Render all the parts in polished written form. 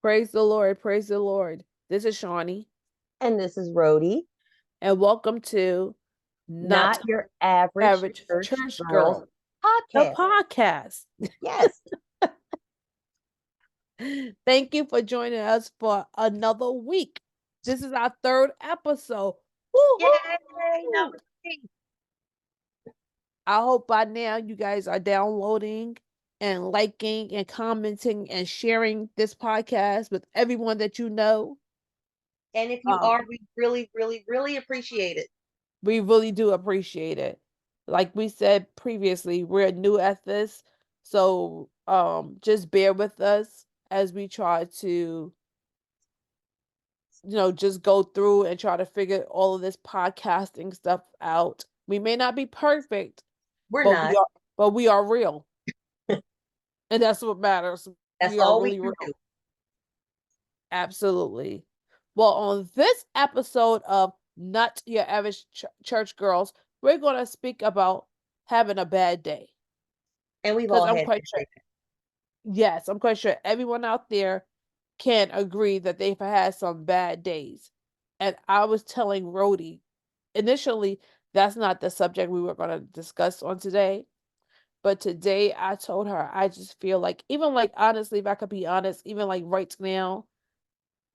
Praise the Lord. Praise the Lord. This is Shawnee, And this is Rhodey, and welcome to Not not your average Average church Church girls Girl, the podcast. podcast. Yes. Thank you for joining us for another week. This is our third episode. Yay. Woo-hoo! Number three. I hope by now you guys are downloading and liking and commenting and sharing this podcast with everyone that you know. And if you Um, are, we really, really, really appreciate it. We really do appreciate it. Like we said previously, we're new at this, so just bear with us as we try to, just go through and try to figure all of this podcasting stuff out. We may not be perfect, We're but we not. are but we are real. And that's what matters. That's We are all we really can real. do. Absolutely. Well, on this episode of Not Your Average Church Girls, we're going to speak about having a bad day. And we've Because all I'm had quite sure, yes, I'm quite sure everyone out there can agree that they've had some bad days. And I was telling Rhodey, initially, that's not the subject we were going to discuss on today. But today I told her, I just feel like, even like, honestly, if I could be honest, even like right now,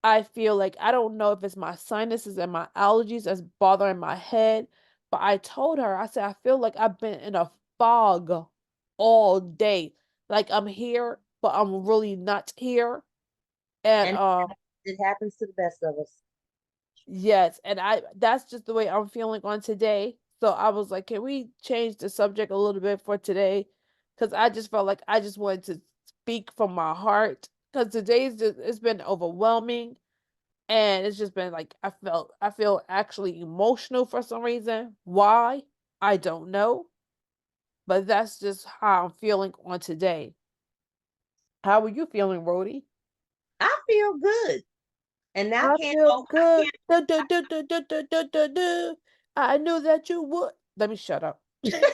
I feel like I don't know if it's my sinuses and my allergies that's bothering my head, but I told her, I said, I feel like I've been in a fog all day. Like I'm here, but I'm really not here. And And it happens to the best of us. yes, and that's just the way I'm feeling on today. So I was like, can we change the subject a little bit for today? Because I just felt like I just wanted to speak from my heart. Because it's been overwhelming. And it's just been like I feel actually emotional for some reason. Why? I don't know. But that's just how I'm feeling on today. How are you feeling, Rhodey? I feel good. And now I can't feel oh I good. Du, du, du, du, du, du, du, du, du. I knew that you would. Let me shut up. can't.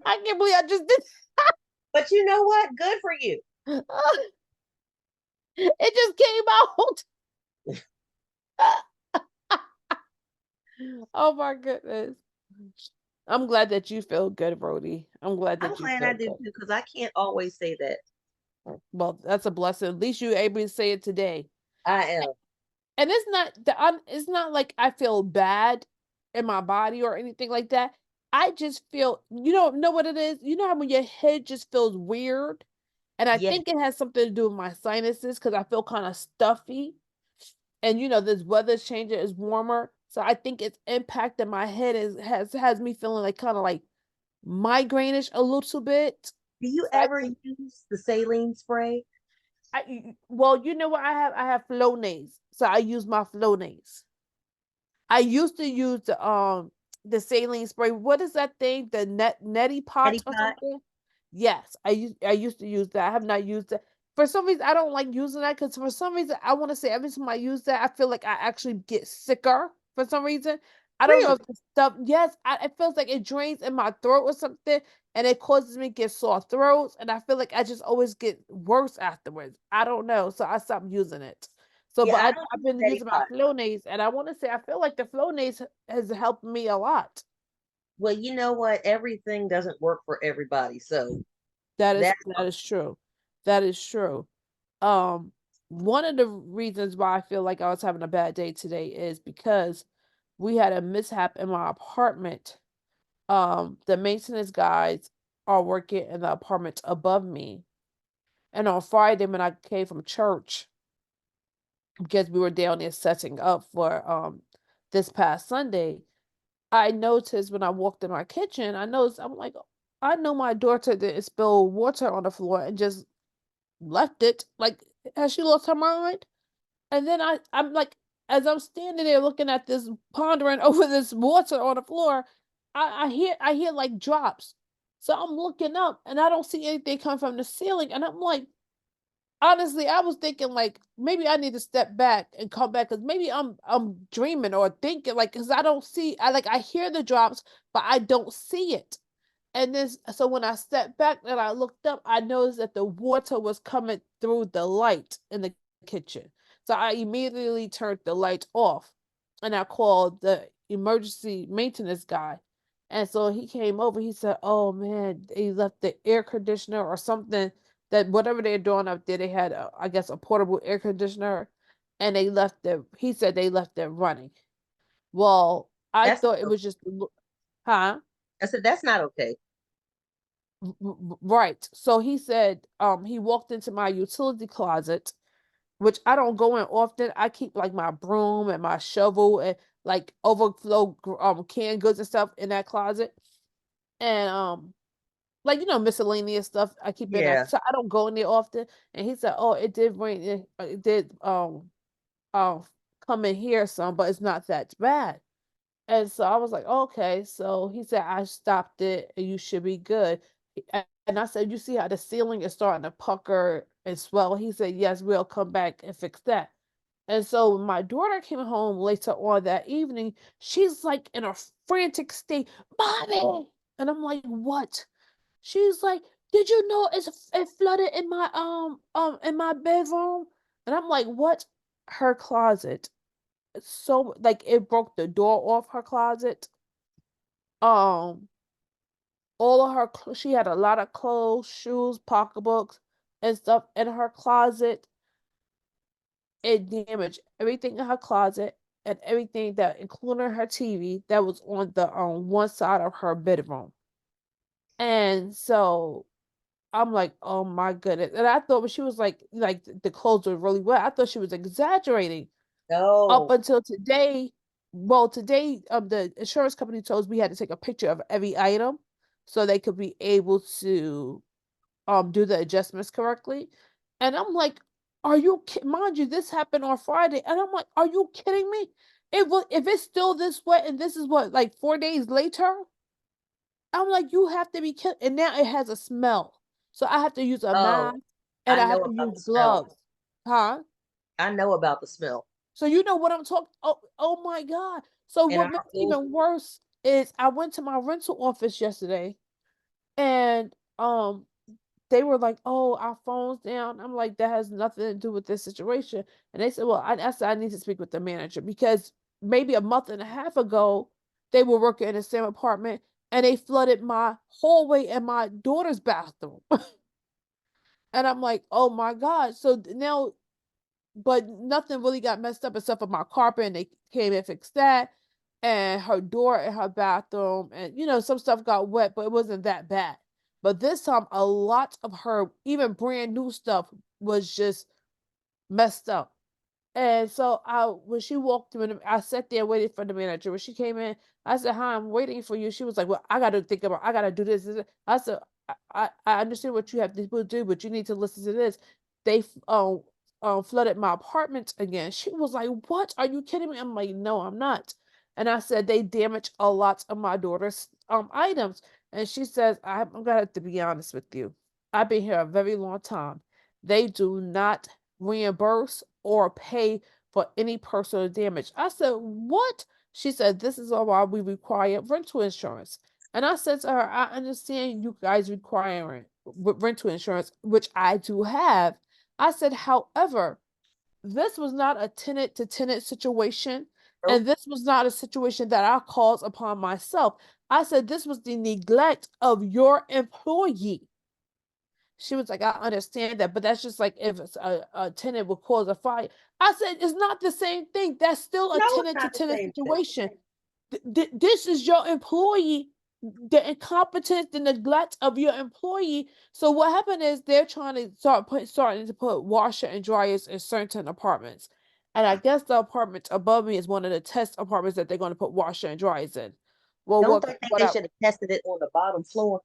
I can't believe I just did. But you know what? Good for you. It just came out. Oh my goodness. I'm glad that you feel good, Rhodey. I'm glad I'm that you glad I feel do good. too, because I can't always say that. Well, that's a blessing. At least you're able to say it today. I am. And it's not like I feel bad in my body or anything like that. I just feel, you don't know what it is. You know how when your head just feels weird? And I Yeah. think it has something to do with my sinuses because I feel kind of stuffy. And this weather's changing, it's warmer. So I think it's impacted my head has me feeling like kind of like migraine-ish a little bit. Do you So I ever think use the saline spray? well, you know what I have Flonase. So I use my Flonase. I used to use the saline spray. What is that thing? The neti Eddie pot or pot? something? Yes, I used to use that. I have not used it. For some reason, I don't like using that because for some reason, I want to say every time I use that, I feel like I actually get sicker for some reason. I don't know Really? if the stuff, yes, it feels like it drains in my throat or something, and it causes me to get sore throats, and I feel like I just always get worse afterwards. I don't know, so I stopped using it. So, Yeah, but I don't I've use been Eddie using my pot. Flonase, and I want to say I feel like the Flonase has helped me a lot. Well, you know what? Everything doesn't work for everybody. So That is that's that is true. That is true. Um, One of the reasons why I feel like I was having a bad day today is because we had a mishap in my apartment. The maintenance guys are working in the apartment above me. And on Friday when I came from church, because we were down there setting up for this past Sunday, I noticed when I walked in my kitchen, I'm like, I know my daughter didn't spill water on the floor and just left it. Like, has she lost her mind? And then I'm like, as I'm standing there looking at this, pondering over this water on the floor, I hear like drops. So I'm looking up and I don't see anything come from the ceiling. And I'm like, honestly, I was thinking like maybe I need to step back and come back because maybe I'm dreaming or thinking like because I don't see I hear the drops, but I don't see it. And then, so when I stepped back and I looked up, I noticed that the water was coming through the light in the kitchen. So I immediately turned the light off and I called the emergency maintenance guy. And so he came over. He said, "Oh man, they left the air conditioner or something, that whatever they're doing up there, they had, I guess, a portable air conditioner and they left it." He said they left it running. Well, I That's thought it was just, huh? I said that's not okay. Right. So he said, he walked into my utility closet, which I don't go in often. I keep like my broom and my shovel and like overflow canned goods and stuff in that closet. And like miscellaneous stuff I keep in that. Yeah. So I don't go in there often. And he said, "Oh, it did rain. It did um come in here some, but it's not that bad." And so I was like, "Okay." So he said, "I stopped it and you should be good." And I said, "You see how the ceiling is starting to pucker and swell?" He said, "Yes, we'll come back and fix that." And so when my daughter came home later on that evening, she's like in a frantic state, "Mommy!" And I'm like, "What?" She's like, "Did you know it flooded in my bedroom?" And I'm like, "What?" Her closet. So like it broke the door off her closet. Um, all of her she had a lot of clothes, shoes, pocketbooks, and stuff in her closet. It damaged everything in her closet and everything that, including her TV, that was on the one side of her bedroom. And so I'm like, "Oh my goodness!" And I thought when she was like the clothes were really wet, I thought she was exaggerating. Up No. until today, well, today, the insurance company told us we had to take a picture of every item so they could be able to do the adjustments correctly. And I'm like, "Are you mind you, this happened on Friday." And I'm like, "Are you kidding me? It will if it's still this wet and this is what, like 4 days later?" I'm like, "You have to be kidding." And now it has a smell. So I have to use a Oh, mask and I I know have to about use the smell. gloves. Huh? I know about the smell. So you know what I'm talking. Oh my God. So And what our makes it whole even worse is I went to my rental office yesterday and they were like, "Oh, our phone's down." I'm like, "That has nothing to do with this situation." And they said, "Well," I said, "I need to speak with the manager because maybe a month and a half ago they were working in the same apartment and they flooded my hallway and my daughter's bathroom." And I'm like, "Oh my God." So now, but nothing really got messed up except for my carpet, and they came and fixed that, and her door in her bathroom, and some stuff got wet, but it wasn't that bad. But this time, a lot of her even brand new stuff was just messed up. And so when she walked in, I sat there waiting for the manager. When she came in, I said, "Hi, I'm waiting for you." She was like, "Well, I got to do this." I said, I understand what you have to do, but you need to listen to this. They flooded my apartment again." She was like, "What? Are you kidding me?" I'm like, "No, I'm not." And I said, "They damaged a lot of my daughter's items." And she says, "I'm gonna have to be honest with you. I've been here a very long time. They do not reimburse or pay for any personal damage." I said, "What?" She said, "This is why we require rental insurance." And I said to her, "I understand you guys requiring rental insurance, which I do have." I said, "However, this was not a tenant to tenant situation. nope. And this was not a situation that I caused upon myself." I said, "This was the neglect of your employee." She was like, "I understand that, but that's just like if it's a tenant would cause a fire." I said, "It's not the same thing. That's still a No, it's tenant to not the tenant same thing. situation. This is your employee, the incompetence, the neglect of your employee." So what happened is they're trying to starting to put washer and dryers in certain apartments. And I guess the apartment above me is one of the test apartments that they're going to put washer and dryers in. Well, Don't they think what they I should have tested it on the bottom floor?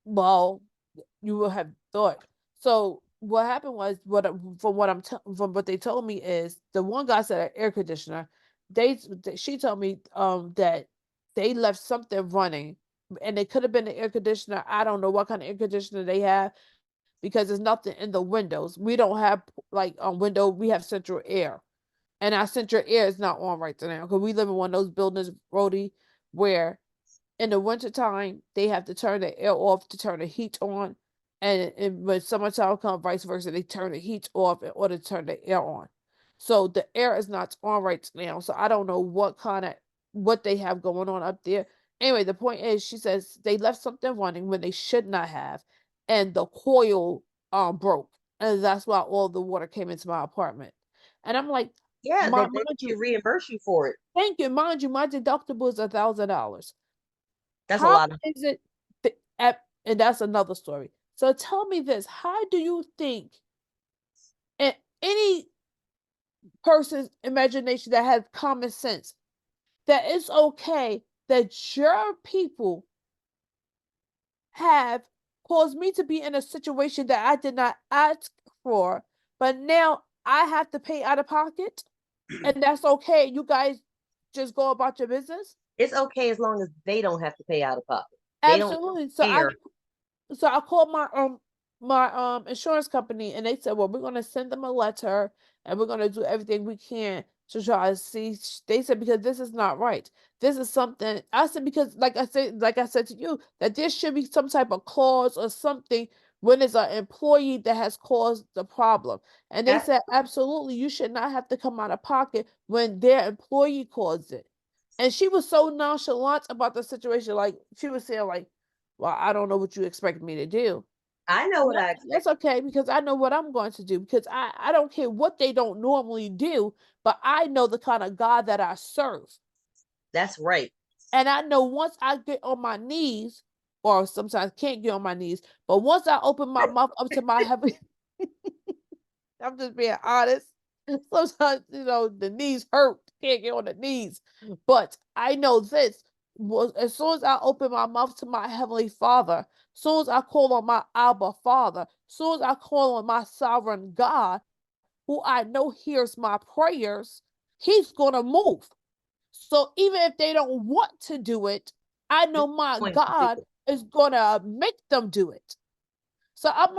well, you will have thought. So what happened was from from what they told me is the one guy said an air conditioner. She told me that they left something running, and it could have been the air conditioner. I don't know what kind of air conditioner they have because there's nothing in the windows. We don't have like window. We have central air, and our central air is not on right now because we live in one of those buildings, Brody, where in the wintertime, they have to turn the air off to turn the heat on. And when summertime comes, vice versa, they turn the heat off in order to turn the air on. So the air is not on right now. So I don't know what they have going on up there. Anyway, the point is, she says they left something running when they should not have, and the coil broke, and that's why all the water came into my apartment. And I'm like, Yeah, they mind should you, reimburse you for it. thank you, mind you, my deductible is $1,000. That's a How lot of is it and that's another story. So tell me this, how do you think in any person's imagination that has common sense that it's okay that your people have caused me to be in a situation that I did not ask for, but now I have to pay out of pocket, and that's okay. You guys just go about your business. it's okay as long as they don't have to pay out of pocket. They don't Absolutely. care. So I called my insurance company, and they said, "Well, we're gonna send them a letter and we're gonna do everything we can to try to see." They said, "Because this is not right. This is something." I said, "Because like I said to you, that there should be some type of clause or something when it's an employee that has caused the problem." And they That's said, "Absolutely, you should not have to come out of pocket when their employee caused it." And she was so nonchalant about the situation, like she was saying, like, "Well, I don't know what you expect me to do." I know And what I that's expect. okay because I know what I'm going to do because I don't care what they don't normally do, but I know the kind of God that I serve. That's right. And I know once I get on my knees, or sometimes can't get on my knees, but once I open my mouth up to my heaven, I'm just being honest. Sometimes, the knees hurt. Can't get on the knees. But I know this was as soon as I open my mouth to my Heavenly Father, as soon as I call on my Abba Father, as soon as I call on my sovereign God, who I know hears my prayers, He's going to move. So even if they don't want to do it, I He's know my going to do God it. is going to make them do it. So I'm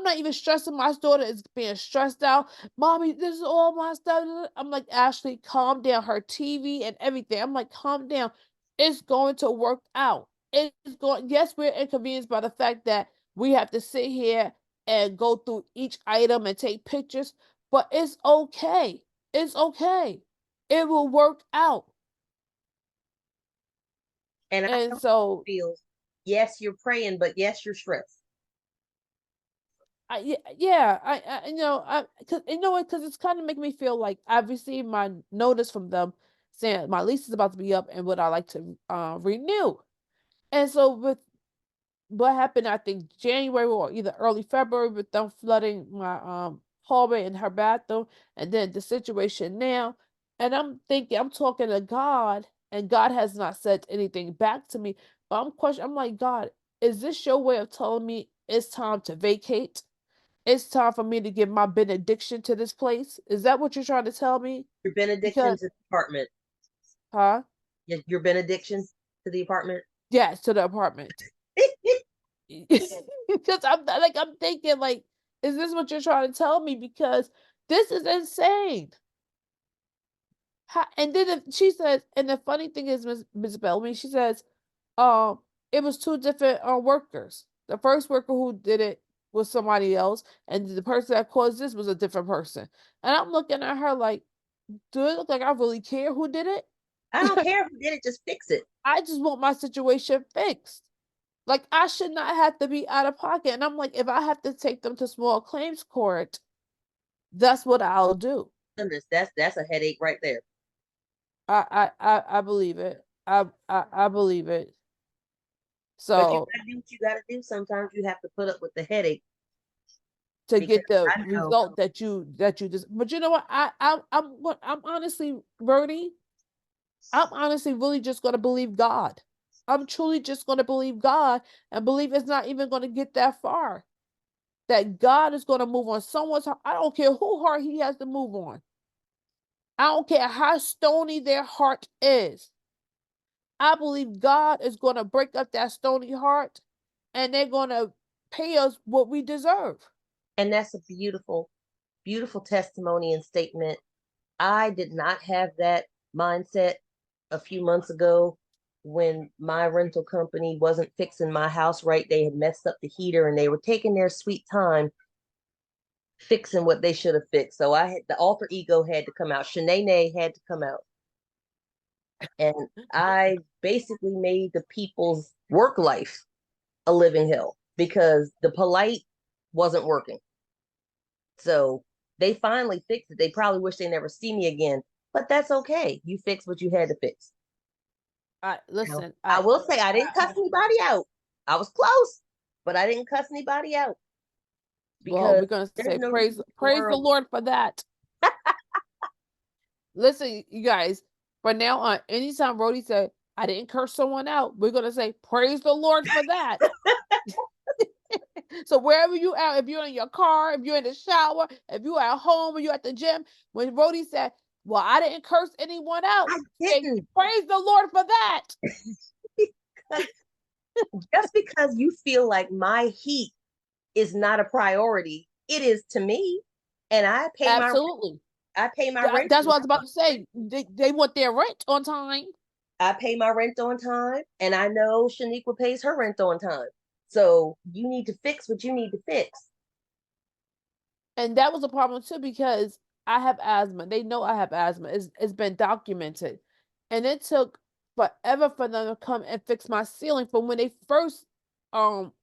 not even stressing. My daughter is being stressed out. Mommy, this is all my stuff. I'm like, Ashley, calm down. Her TV and everything. I'm like, calm down. It's going to work out. It's going, yes, we're inconvenienced by the fact that we have to sit here and go through each item and take pictures, but it's okay. It's okay. It will work out. And I And know how so it feels. Yes, you're praying, but yes, you're stressed. yeah, cause you know what, cause it's kind of making me feel like I've received my notice from them saying my lease is about to be up and would I like to renew. And so with what happened, I think January or either early February with them flooding my hallway and her bathroom, and then the situation now, and I'm thinking I'm talking to God, and God has not said anything back to me, but I'm like, God, is this your way of telling me it's time to vacate? It's time for me to give my benediction to this place. Is that what you're trying to tell me? Your benediction Because, to the apartment. huh? Your benediction to the apartment. Yes, to the apartment. Because I'm thinking like, is this what you're trying to tell me? Because this is insane. And then she says, and the funny thing is, Miss Bellamy, she says, um, it was two different workers. The first worker who did it was somebody else, and the person that caused this was a different person. And I'm looking at her like, do it look like I really care who did I don't it? care who did it, just fix it. I just want my situation fixed. Like I should not have to be out of pocket. And I'm like, if I have to take them to small claims court, that's what I'll do. Goodness, that's a headache right there. I believe it. I believe it. But you So gotta do what you gotta do. Sometimes you have to put up with the headache to because get the I know result that you just, but you know what? I'm honestly, Bernie, I'm honestly really just gonna believe God. I'm truly just gonna believe God and believe it's not even gonna get that far. That God is gonna move on someone's heart. I don't care who heart he has to move on. I don't care how stony their heart is. I believe God is gonna break up that stony heart and they're gonna pay us what we deserve. and that's a beautiful testimony and statement. I did not have that mindset a few months ago. when my rental company wasn't fixing my house right. They had messed up the heater and they were taking their sweet time fixing what they should have fixed. So I had the alter ego had to come out. Shanae had to come out. And I basically made the people's work life a living hell because the polite wasn't working. So they finally fixed it. They probably wish they never see me again, but that's okay. You fixed what you had to fix. I Now, listen, I I will say I didn't I cuss anybody out. I was close, but I didn't cuss anybody out well, because we're gonna there's say no reason in the praise the world. Lord for that. Listen, you guys, from now on, anytime Rhodey said, I didn't curse someone out, we're gonna say, praise the Lord for that. So wherever you are, if you're in your car, if you're in the shower, if you're at home, or you're at the gym, when Rhodey said, well, I didn't curse anyone out, I say, didn't. praise the Lord for that. Just because you feel like my heat is not a priority, it is to me. And Absolutely. I pay my rent That's on what I was about time. to say. They want their rent on time. I pay my rent on time, and I know Shaniqua pays her rent on time. So you need to fix what you need to fix. And that was a problem too because I have asthma. They know I have asthma. It's been documented. And it took forever for them to come and fix my ceiling from when they first um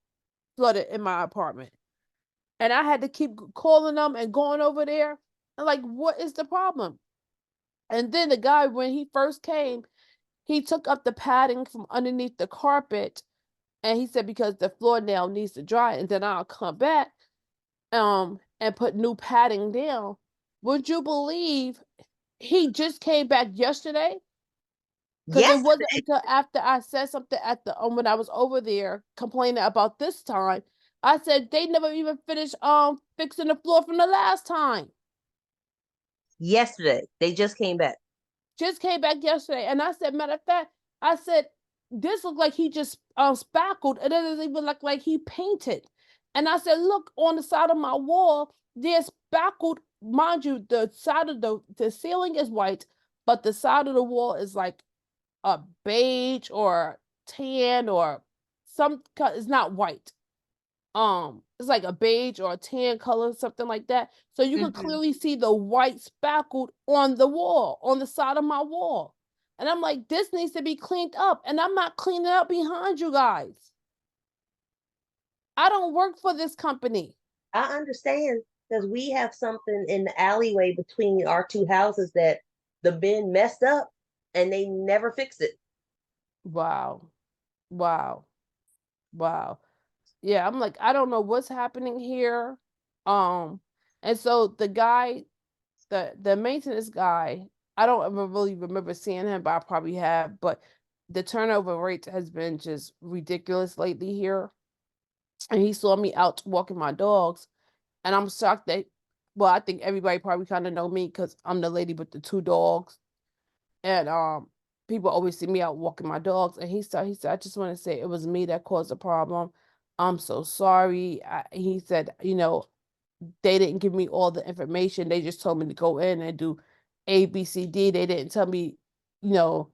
flooded in my apartment. And I had to keep calling them and going over there. And like, what is the problem? And then the guy, when he first came, he took up the padding from underneath the carpet and he said because the floor now needs to dry and then I'll come back and put new padding down. Would you believe he just came back yesterday? Because it wasn't Yesterday, until after I said something at the when I was over there complaining about this time. I said they never even finished fixing the floor from the last time. yesterday, they just came back. Just came back yesterday, and I said, matter of fact, I said this looked like he just spackled, and it doesn't even look like he painted. And I said, look on the side of my wall, there's spackled. Mind you, the side of the ceiling is white, but the side of the wall is like a beige or tan or some. It's not white. It's like a beige or a tan color, something like that. So you could Mm-hmm. clearly see the white spackled on the wall, on the side of my wall. And I'm like, this needs to be cleaned up. And I'm not cleaning up behind you guys. I don't work for this company. I understand because we have something in the alleyway between our two houses that the bin messed up and they never fixed it. Wow. Wow. Wow. Yeah, I'm like, I don't know what's happening here. Um, and so the guy, the maintenance guy, I don't ever really remember seeing him, but I probably have. But the turnover rate has been just ridiculous lately here. And he saw me out walking my dogs, and I'm shocked that. Well, I think everybody probably kind of know me because I'm the lady with the two dogs, and people always see me out walking my dogs. And he said, I just want to say it was me that caused the problem. I'm so sorry. He said, they didn't give me all the information. They just told me to go in and do A, B, C, D. They didn't tell me, you know,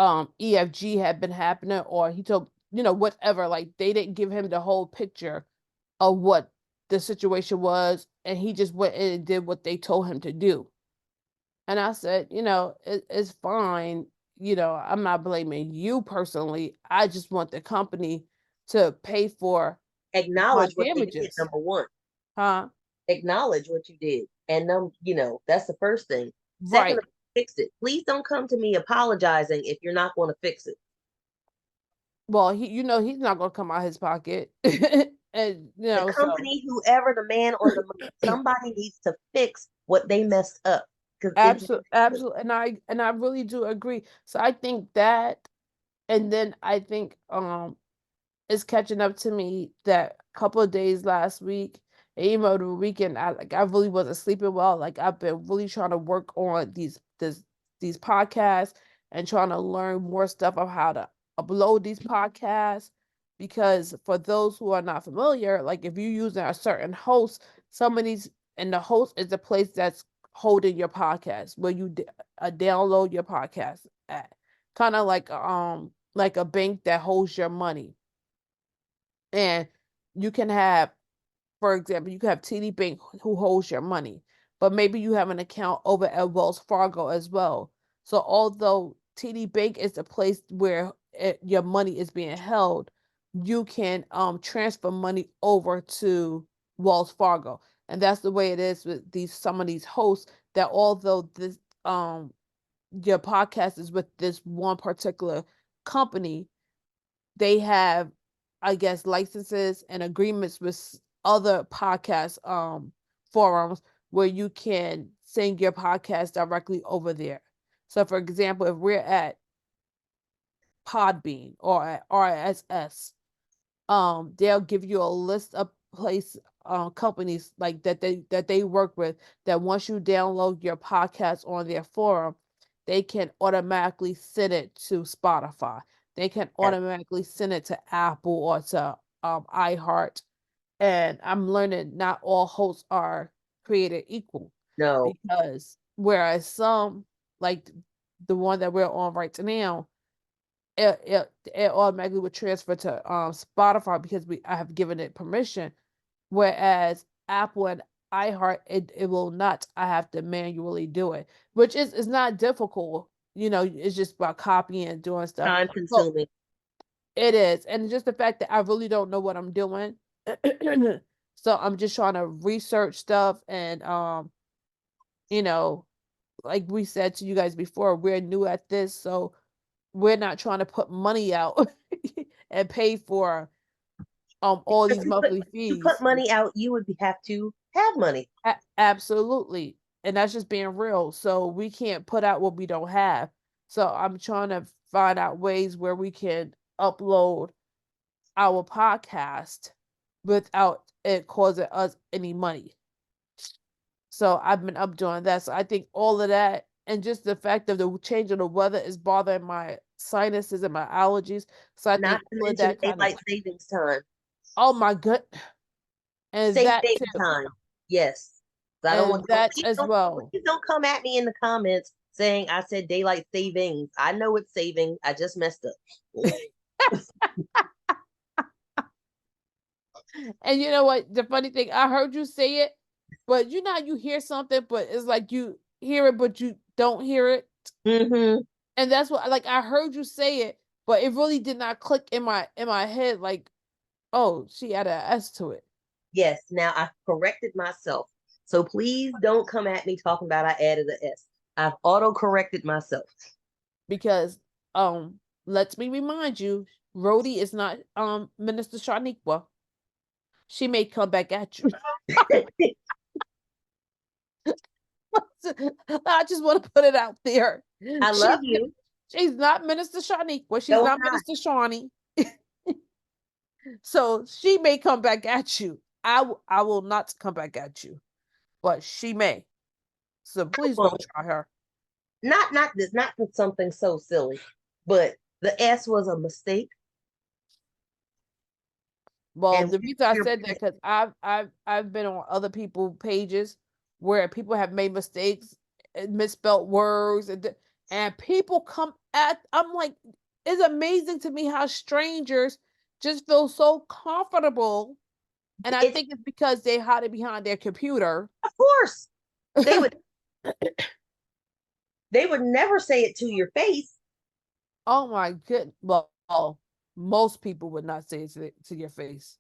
EFG had been happening, or he told, whatever. Like they didn't give him the whole picture of what the situation was, and he just went in and did what they told him to do. And I said, it's fine. I'm not blaming you personally. I just want the company to pay for my Acknowledge what they did, damages. number one. Huh? Acknowledge what you did. And that's the first thing. Second, Right. fix it. Please don't come to me apologizing if you're not going to fix it. Well, he's not gonna come out his pocket. And The so company, whoever the man on the money, somebody needs to fix what they messed up because it's absolutely, absolutely, and I really do agree. So I think that, and then I think it's catching up to me that couple of days last week, and even over the weekend, I really wasn't sleeping well. Like I've been really trying to work on these podcasts and trying to learn more stuff of how to upload these podcasts. Because for those who are not familiar, like if you're using a certain host, some of these and the host is the place that's holding your podcast where you download your podcast at, kind of like like a bank that holds your money. And you can have, for example, you can have TD Bank who holds your money, but maybe you have an account over at Wells Fargo as well. So although TD Bank is the place where your money is being held, you can transfer money over to Wells Fargo. And that's the way it is with these some of these hosts, that although this your podcast is with this one particular company, they have, I guess, licenses and agreements with other podcast forums where you can send your podcast directly over there. So for example, if we're at Podbean or at RSS, they'll give you a list of place companies like that they work with, that once you download your podcast on their forum, they can automatically send it to Spotify. They can Yes. automatically send it to Apple or to iHeart. And I'm learning not all hosts are created equal, No. because whereas some, like the one that we're on right now, it automatically would transfer to Spotify because I have given it permission. Whereas Apple and iHeart, it will not. I have to manually do it, which is not difficult. It's just about copying and doing stuff. Time But consuming. it is, and just the fact that I really don't know what I'm doing. So I'm just trying to research stuff, and you know, like we said to you guys before, we're new at this, so we're not trying to put money out and pay for all If these you put, monthly to put fees. money out, you would have to have money. Absolutely. And that's just being real. So we can't put out what we don't have. So I'm trying to find out ways where we can upload our podcast without it causing us any money. So I've been up doing that. So I think all of that, and just the fact of the change of the weather is bothering my sinuses and my allergies. So I Not think to all of mention that kind of, daylight savings time. oh my good, and Save that daily too, time. Yes. I don't and want that please as don't well. please don't come at me in the comments saying I said daylight savings. I know it's saving. I just messed up. And you know what? The funny thing, I heard you say it, but you hear something, but it's like you hear it, but you don't hear it. Mm-hmm. And that's what, like, I heard you say it, but it really did not click in my head. Like, oh, she added an S to it. Yes. Now I've corrected myself. So please don't come at me talking about I added an S. I've auto corrected myself. Because let me remind you, Rhodey is not Minister Shaniqua. She may come back at you. I just want to put it out there. I love She's you. she's not Minister Shaniqua. She's No, I'm not not. Minister Shawnee. So she may come back at you. I will not come back at you, but she may. So please Well, don't try her. not this, not for something so silly, but the S was a mistake. Well, And the reason I we're said that, because I've been on other people pages where people have made mistakes, misspelt words, and people come at. I'm like, it's amazing to me how strangers just feel so comfortable, and I it's think it's because they hide it behind their computer. of course they would they would never say it to your face. Oh my goodness! Well, most people would not say it to your face,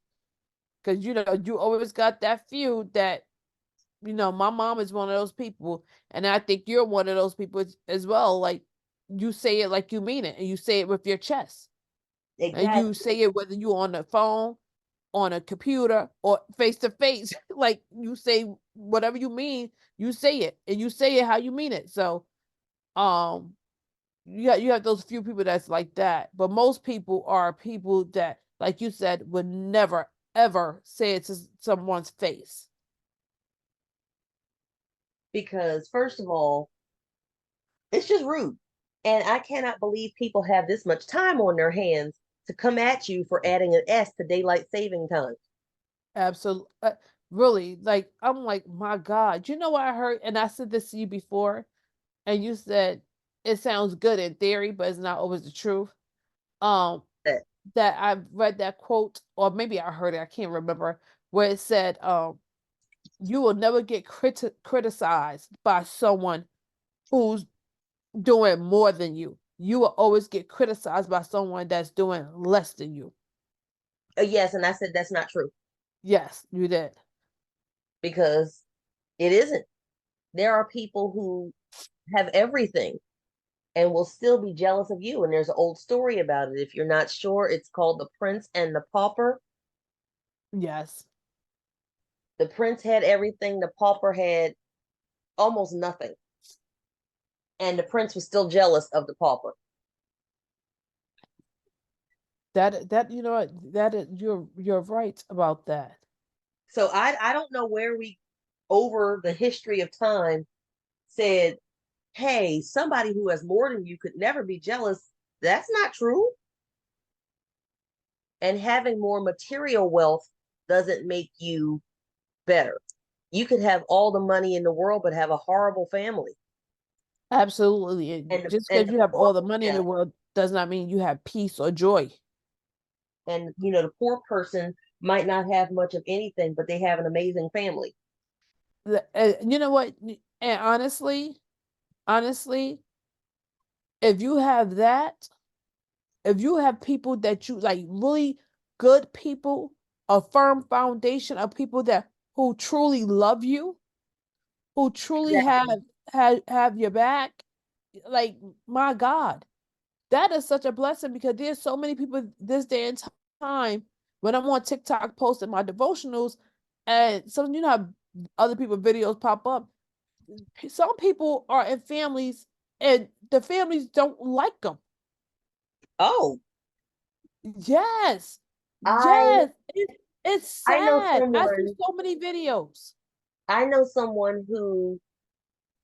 because you always got that few that. My mom is one of those people, and I think you're one of those people as well. Like, you say it like you mean it, and you say it with your chest, and you Exactly. say it whether you on the phone, on a computer, or face to face. Like, you say whatever you mean, you say it, and you say it how you mean it. So, um, you have those few people that's like that, but most people are people that, like you said, would never ever say it to someone's face. Because first of all, it's just rude. And I cannot believe people have this much time on their hands to come at you for adding an S to daylight saving time. Absolutely. Really, like, I'm like, my God, you know what I heard? And I said this to you before, and you said it sounds good in theory, but it's not always the truth. Um, That that I've read that quote, or maybe I heard it, I can't remember, where it said, you will never get criticized by someone who's doing more than you. You will always get criticized by someone that's doing less than you. yes, and I said that's not true Yes, you did. because it isn't. There are people who have everything and will still be jealous of you. And there's an old story about it. If you're not sure, it's called The Prince and the Pauper. Yes. The prince had everything, the pauper had almost nothing. And the prince was still jealous of the pauper. That you know what, that is, you're right about that. So I don't know where we over the history of time said, hey, somebody who has more than you could never be jealous. That's not true. And having more material wealth doesn't make you better. You could have all the money in the world, but have a horrible family. Absolutely. And just And because the you have poor, all the money in yeah, the world does not mean you have peace or joy. and the poor person might not have much of anything, but they have an amazing family. You know what? And honestly, if you have that, if you have people that you like, really good people, a firm foundation of people that who truly love you, who truly Exactly. have your back, like, my God, that is such a blessing, because there's so many people this day and time when I'm on TikTok posting my devotionals, and some, you know how other people videos pop up. Some people are in families and the families don't like them. Oh, Yes. I Yes. It's I know sad. I see someone so many videos. I know someone who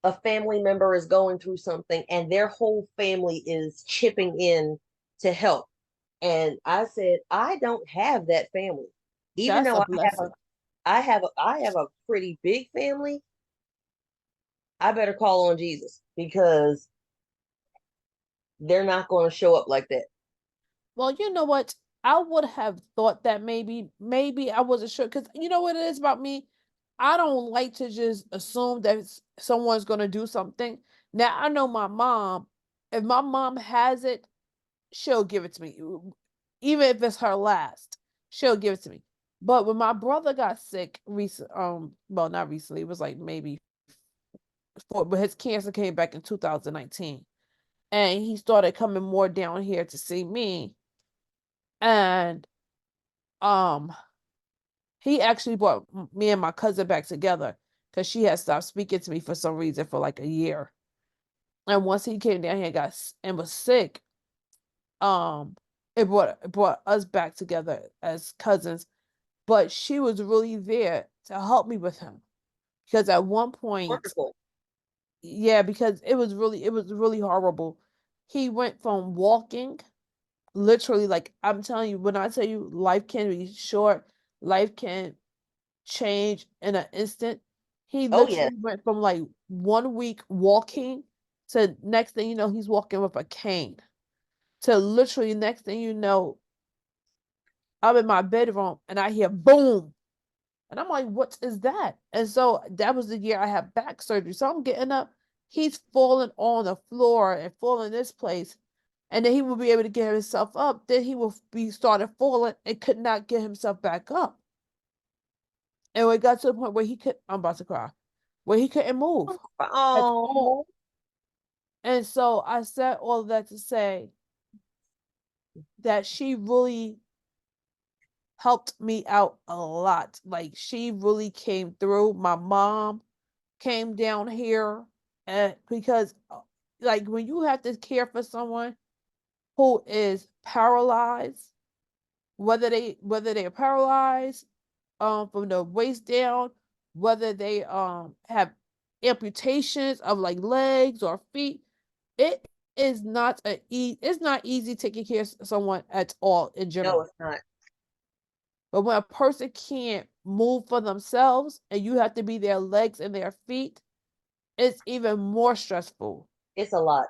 a family member is going through something and their whole family is chipping in to help. And I said, I don't have that family. Even That's though a have a blessing. I have a pretty big family, I better call on Jesus because they're not going to show up like that. Well, you know what? I would have thought that maybe I wasn't sure, because you know what it is about me? I don't like to just assume that someone's going to do something. Now, I know my mom, if my mom has it, she'll give it to me. Even if it's her last, she'll give it to me. But when my brother got sick recent, well, not recently, it was like maybe but his cancer came back in 2019, and he started coming more down here to see me, and um he actually brought me and my cousin back together because she had stopped speaking to me for some reason for like a year. And once he came down here and and was sick, um it brought us back together as cousins. But she was really there to help me with him, because at one point, Wonderful. yeah, because it was really horrible. He went from walking, literally, like, I'm telling you, when I tell you life can be short, life can change in an instant. He Oh yeah. literally went from like 1 week walking to next thing you know, he's walking with a cane. To literally next thing you know, I'm in my bedroom and I hear boom. And I'm like, what is that? And so that was the year I had back surgery. So I'm getting up, he's falling on the floor and falling this place. And then he will be able to get himself up. Then he will be started falling and could not get himself back up. And we got to the point where I'm about to cry, where he couldn't move at all. Oh, And so I said all of that to say that she really helped me out a lot. Like, she really came through. My mom came down here, and because like, when you have to care for someone who is paralyzed, whether they're paralyzed from the waist down, whether they have amputations of like legs or feet, it is not it's not easy taking care of someone at all in no, general. it's not. But when a person can't move for themselves and you have to be their legs and their feet, it's even more stressful. It's a lot.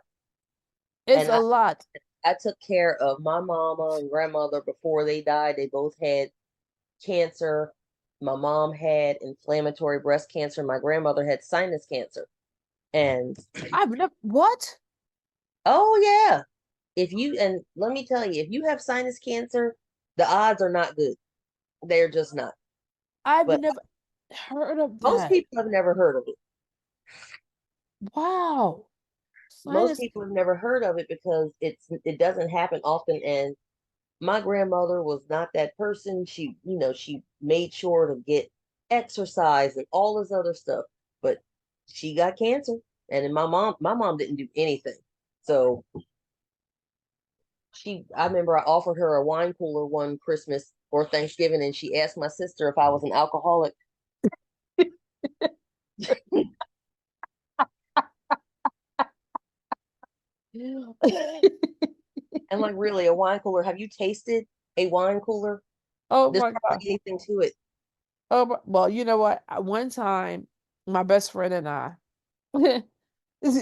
It's And a lot. I took care of my mama and grandmother before they died. They both had cancer. My mom had inflammatory breast cancer. My grandmother had sinus cancer. And I've never what? oh yeah, if you and let me tell you, if you have sinus cancer, the odds are not good. They're just not. I've But never heard of most that. people have never heard of it. Wow. Most Sinus. people have never heard of it because it doesn't happen often. And my grandmother was not that person. She made sure to get exercise and all this other stuff, but she got cancer. And then my mom didn't do anything. So I remember I offered her a wine cooler one Christmas or Thanksgiving, and she asked my sister if I was an alcoholic. And like, really, a wine cooler? Have you tasted a wine cooler? Oh There's my probably God. anything to it. Oh, well, you know what? One time, my best friend and I,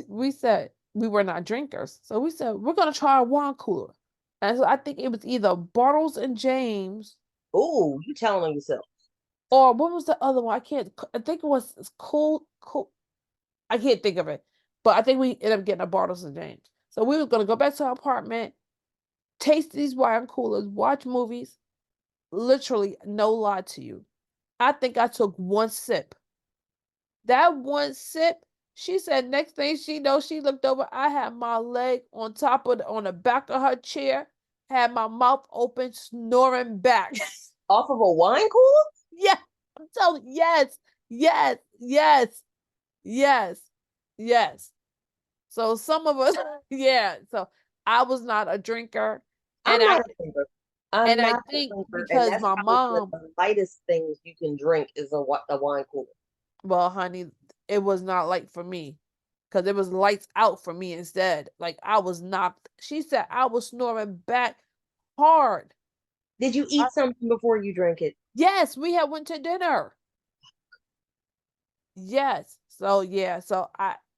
we said we were not drinkers. So we said, we're going to try a wine cooler. And so I think it was either Bartles and James, Oh, you telling on yourself. or what was the other one? I think it was cool. I can't think of it. But I think we ended up getting a Bartles and James. So we were going to go back to our apartment, taste these wine coolers, watch movies. Literally, no lie to you. I think I took one sip. That one sip, she said next thing she knows, she looked over. I had my leg on the back of her chair, had my mouth open, snoring back. Off of a wine cooler? Yeah, I'm telling you, yes, yes, yes, yes, yes. So some of us, yeah. So I was not a drinker, and I'm I not a drinker. I'm and I not a think drinker, and because that's my probably one of mom, the lightest things you can drink is a wine cooler. well, honey, it was not like for me. Because it was lights out for me instead. Like I was knocked. She said I was snoring back hard. Did you I, eat something before you drank it? yes, we had went to dinner. Yes. So yeah. So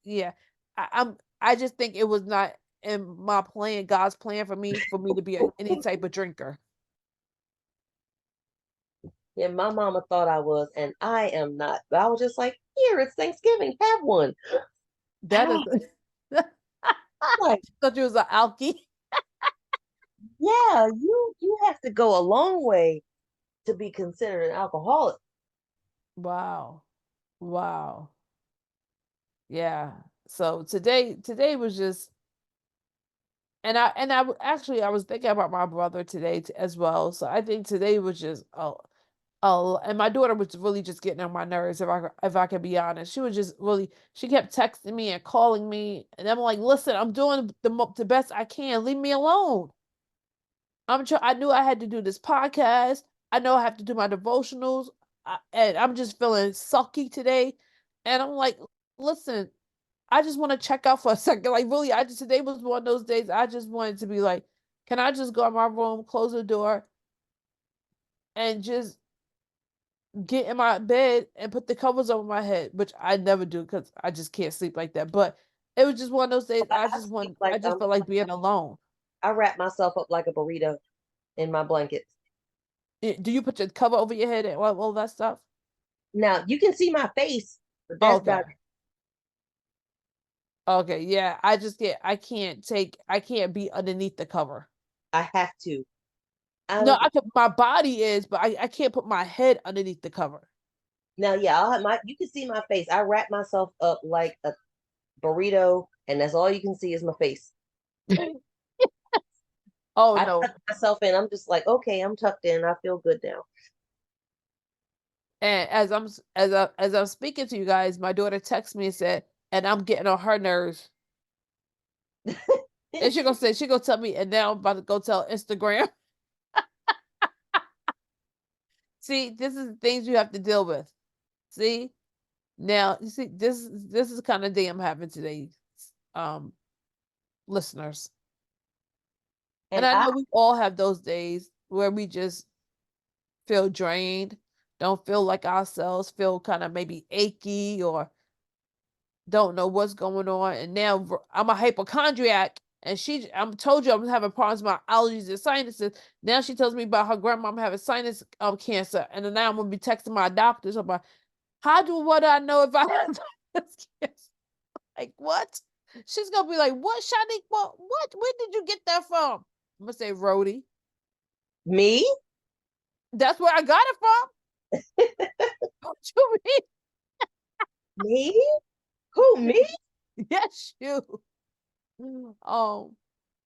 yeah. I just think it was not in my plan, God's plan for me to be any type of drinker. Yeah, my mama thought I was, and I am not. But I was just like, here, it's Thanksgiving, have one. That is Like, thought you was an alky. yeah, you have to go a long way to be considered an alcoholic. Wow. Wow. Yeah. So today was just actually I was thinking about my brother today as well. So I think today was just and my daughter was really just getting on my nerves if I could be honest. She was just really she kept texting me and calling me, and I'm like, listen, I'm doing the best I can. Leave me alone. I knew I had to do this podcast. I know I have to do my devotionals, and I'm just feeling sucky today. And I'm like, listen, I just want to check out for a second. Like, really, today was one of those days I just wanted to be like, can I just go in my room, close the door, and just get in my bed and put the covers over my head, which I never do because I just can't sleep like that. But it was just one of those days I sleep like I just felt like being alone. I wrap myself up like a burrito in my blankets. Do you put your cover over your head and all that stuff? Now you can see my face, but that's Okay. about it. Okay. Yeah. I can't be underneath the cover. I have to. No, I my body is, but I can't put my head underneath the cover. Now, yeah, I'll have my. You can see my face. I wrap myself up like a burrito, and that's all you can see is my face. Oh I no. tuck myself in. I'm just like, okay, I'm tucked in. I feel good now. And as I'm speaking to you guys, my daughter texted me and said, and I'm getting on her nerves. And she gonna tell me, and now I'm about to go tell Instagram. See, this is the things you have to deal with. See? Now, you see, this is the kind of day I'm having today, um, listeners. And And I I know we all have those days where we just feel drained, don't feel like ourselves, feel kind of maybe achy or don't know what's going on. And now I'm a hypochondriac. And I'm told you I'm having problems with my allergies and sinuses. Now she tells me about her grandmom having sinus cancer, and then now I'm gonna be texting my doctors about what do I know if I have sinus cancer? Like what? She's gonna be like, "What, Shanique? What? Where did you get that from?" I'm gonna say, "Rhodey." Me? That's where I got it from. What you Me? Who, me? mean? Yes, you.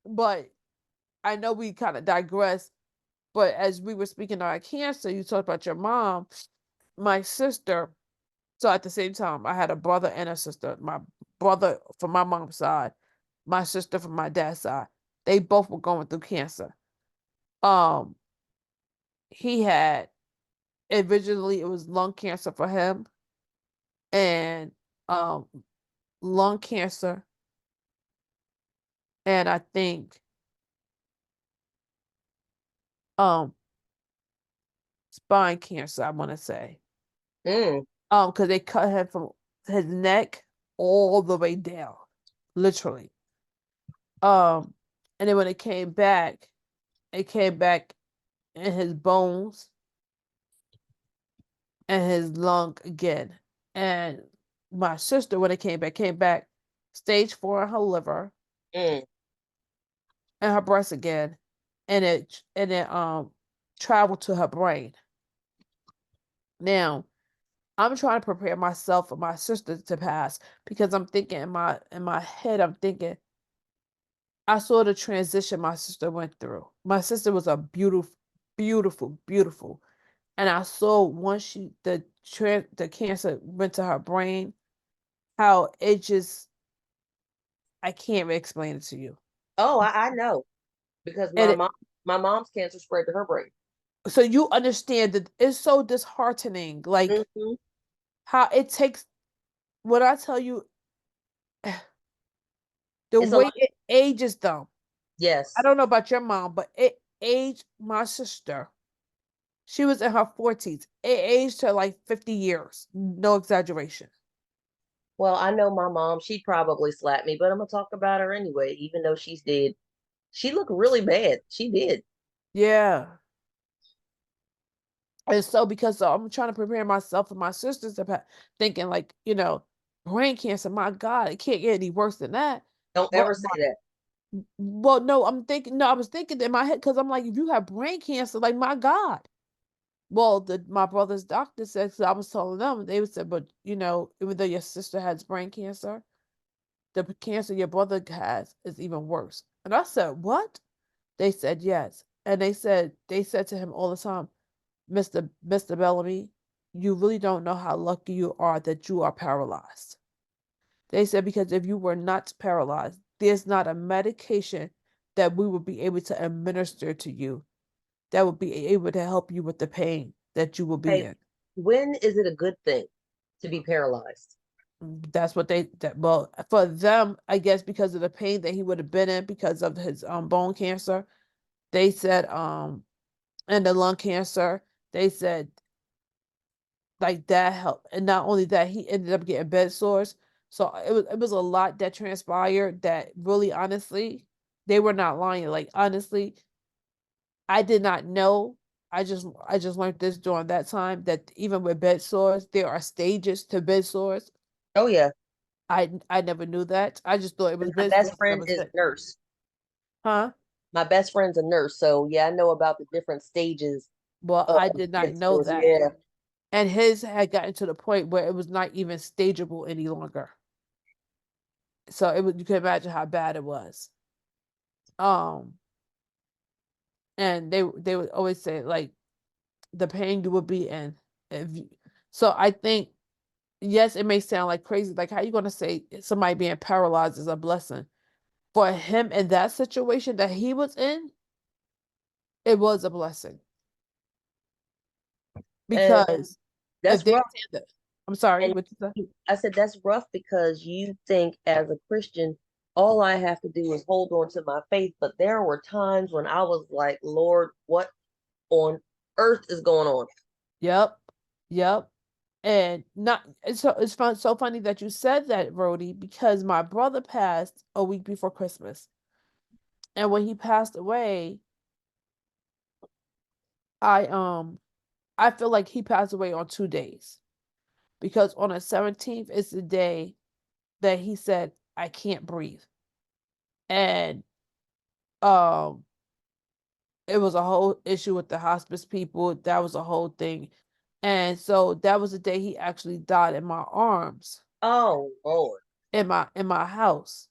But I know we kind of digress. But as we were speaking about cancer, you talked about your mom, my sister. So at the same time, I had a brother and a sister. My brother from my mom's side, my sister from my dad's side. They both were going through cancer. Um, he had originally it was lung cancer for him, and um, lung cancer, and I think um spine cancer. I want to say Mm, because they cut him from his neck all the way down, literally. Um, and then when it came back in his bones and his lung again. And my sister, when it came back stage 4 in her liver mm. and her breast again, and it traveled to her brain. Now I'm trying to prepare myself for my sister to pass because I'm thinking in my head, I'm thinking I saw the transition my sister went through. My sister was a beautiful, beautiful, beautiful. And I saw once the cancer went to her brain, how it just I can't really explain it to you. Oh, I know because And it, my mom's cancer spread to her brain. so you understand that it's so disheartening, like Hmm. how it takes what I tell you, the It's a way lot. it ages them. I Yes. don't know about your mom, but it aged my sister. She was in her 40s. It aged her like 50 years. No exaggeration. Well, I know my mom, she'd probably slap me, but I'm gonna talk about her anyway, even though she's dead. She looked really bad. She did. Yeah. And so because I'm trying to prepare myself and my sisters about thinking like, brain cancer, my God, it can't get any worse than that. Don't But ever say that. well, no, I was thinking in my head because I'm like, if you have brain cancer, like my God. Well, my brother's doctor said, 'cause I was telling them, they said, but even though your sister has brain cancer, the cancer your brother has is even worse. And I said, what? They said yes. And they said to him all the time, Mr. Bellamy, you really don't know how lucky you are that you are paralyzed. They said because if you were not paralyzed, there's not a medication that we would be able to administer to you that would be able to help you with the pain that you will be Hey, in. when is it a good thing to be paralyzed? That's what well, for them, I guess because of the pain that he would have been in because of his bone cancer, they said and the lung cancer, they said like that helped. And not only that, he ended up getting bed sores. So it was a lot that transpired that really honestly, they were not lying. Like honestly, I did not know. I just learned this during that time that even with bed sores, there are stages to bed sores. Oh yeah. I never knew that. I just thought it was And my bed best sores that friend was is it. a nurse. Huh? My best friend's a nurse, so yeah, I know about the different stages Well, of I did not bed know sores. that. Yeah. And his had gotten to the point where it was not even stageable any longer. So you can imagine how bad it was. Um, and they would always say like the pain you would be in if you, so I think yes, it may sound like crazy, like how you gonna say somebody being paralyzed is a blessing. For him in that situation that he was in, it was a blessing And because if that's they rough. said that, I'm sorry, And what you said? I said that's rough because you think as a Christian, all I have to do is hold on to my faith. But there were times when I was like, Lord, what on earth is going on? Yep, yep. And not it's so funny that you said that, Rody, because my brother passed a week before Christmas. And when he passed away, I I feel like he passed away on 2 days because on the 17th is the day that he said, I can't breathe. And um it was a whole issue with the hospice people. That was a whole thing. And so that was the day he actually died in my arms Oh, Lord. in my house.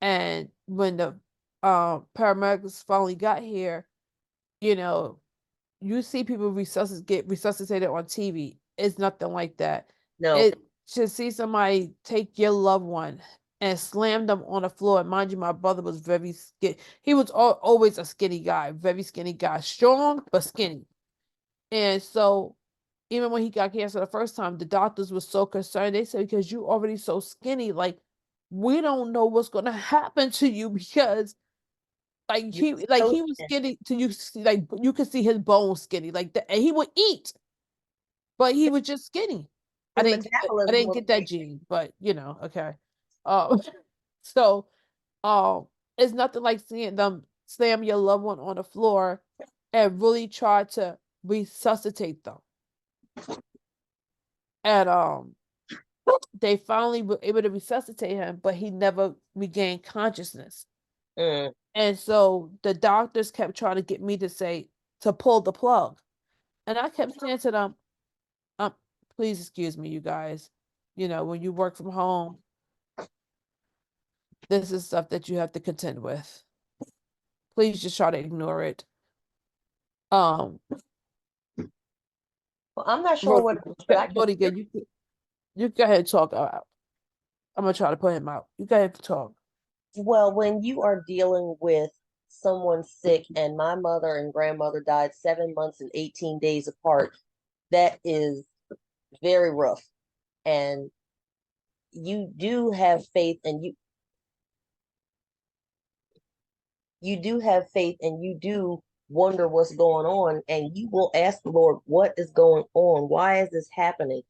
And when the paramedics finally got here, you know, you see people get resuscitated on TV. It's nothing like that. No, It to see somebody take your loved one and slam them on the floor. And mind you, my brother was very skinny. He was always a skinny guy, very skinny guy, strong but skinny. And so, even when he got cancer the first time, the doctors were so concerned. They said, because you already so skinny, like we don't know what's gonna happen to you because you're like so he was skinny. skinny to you like you could see his bones skinny like that, and he would eat, but he was just skinny. His I metabolism didn't was get that basic. gene, but okay. Um, so it's nothing like seeing them slam your loved one on the floor and really try to resuscitate them. And they finally were able to resuscitate him, but he never regained consciousness. Mm. And so the doctors kept trying to get me to say to pull the plug. And I kept saying to them, um, please excuse me, you guys. You know, when you work from home, this is stuff that you have to contend with. Please just try to ignore it. Um, Well, I'm not sure Brody, what it is, but I can. Brody, you go ahead and talk. I'm gonna try to put him out. You go ahead and talk. Well, when you are dealing with someone sick, and my mother and grandmother died 7 months and 18 days apart, that is very rough. And you do have faith, and you do have faith, and you do wonder what's going on, and you will ask the Lord, what is going on? Why is this happening?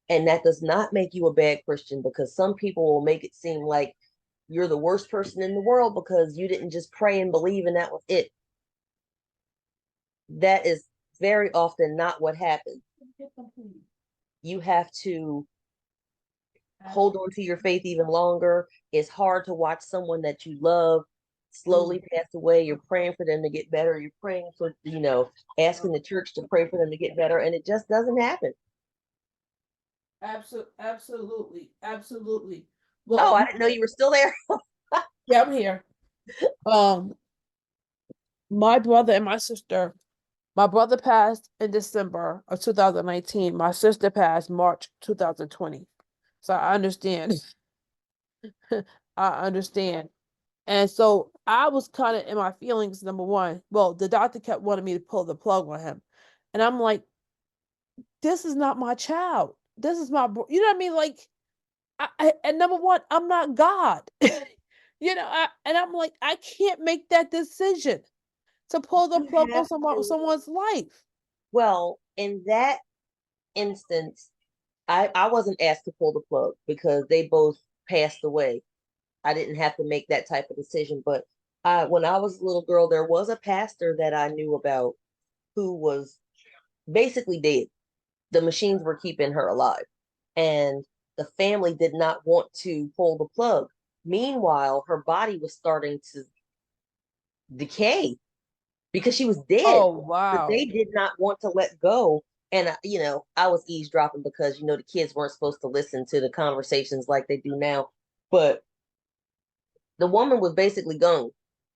And that does not make you a bad Christian, because some people will make it seem like you're the worst person in the world because you didn't just pray and believe and that was it. That is very often not what happens. You have to hold on to your faith even longer. It's hard to watch someone that you love slowly pass away. You're praying for them to get better. You're praying for, asking the church to pray for them to get better, and it just doesn't happen. Absolutely, absolutely. Oh, Well, I didn't know you were still there. yeah, I'm here. Um, my brother and my sister. My brother passed in December of 2019. My sister passed March 2020. So I understand. I understand. And so I was kind of in my feelings, number one. Well, the doctor kept wanting me to pull the plug on him. And I'm like, this is not my child. This is you know what I mean? Like, and number one, I'm not God. And I'm like, I can't make that decision to pull the You plug on have to. someone's life. Well, in that instance, I wasn't asked to pull the plug because they both passed away. I didn't have to make that type of decision. But when I was a little girl, there was a pastor that I knew about who was basically dead. The machines were keeping her alive, and the family did not want to pull the plug. Meanwhile, her body was starting to decay because she was dead, Oh, but they wow. did not want to let go. And I was eavesdropping because the kids weren't supposed to listen to the conversations like they do now. But the woman was basically gone,